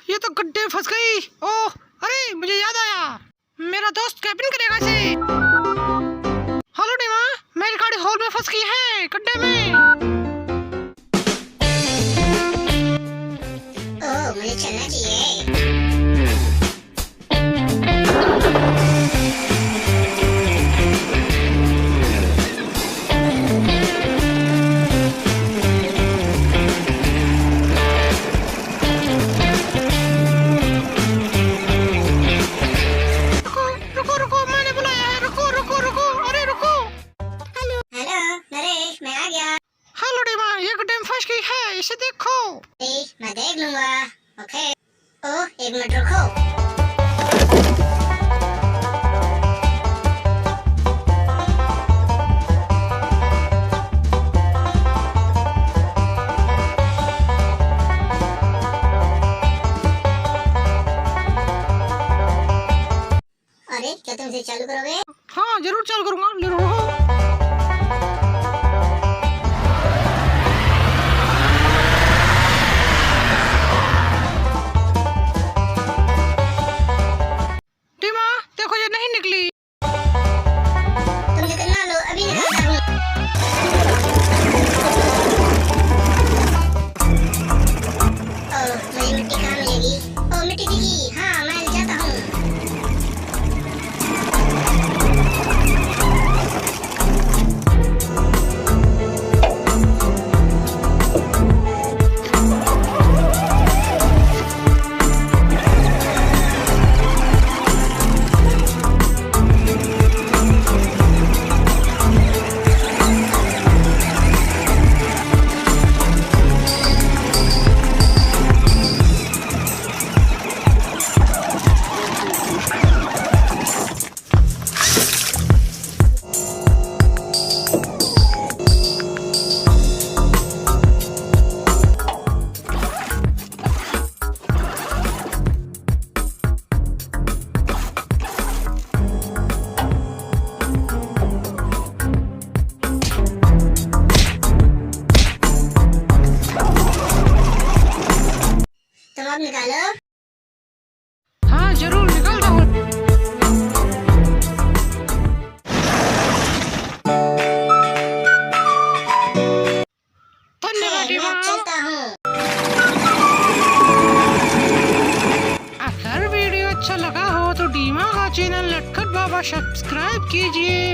ये तो गड्ढे में फंस गई। ओह अरे मुझे याद आया, मेरा दोस्त कैबिन करेगा इसे। हेलो डीमा, मेरी गाड़ी हॉल में फंस गई है गड्ढे में। ओह मुझे चलना चाहिए। इसे देखो। मैं देख लूंगा। ओके। ओह एक मिनट रुको। अरे क्या तुम इसे चालू करोगे? हाँ जरूर चालू करूंगा, जरूर। निकालो। हाँ जरूर निकालता हूँ। धन्यवाद डीमा। चलता हूँ। अगर वीडियो अच्छा लगा हो तो डीमा का चैनल लटखट बाबा सब्सक्राइब कीजिए।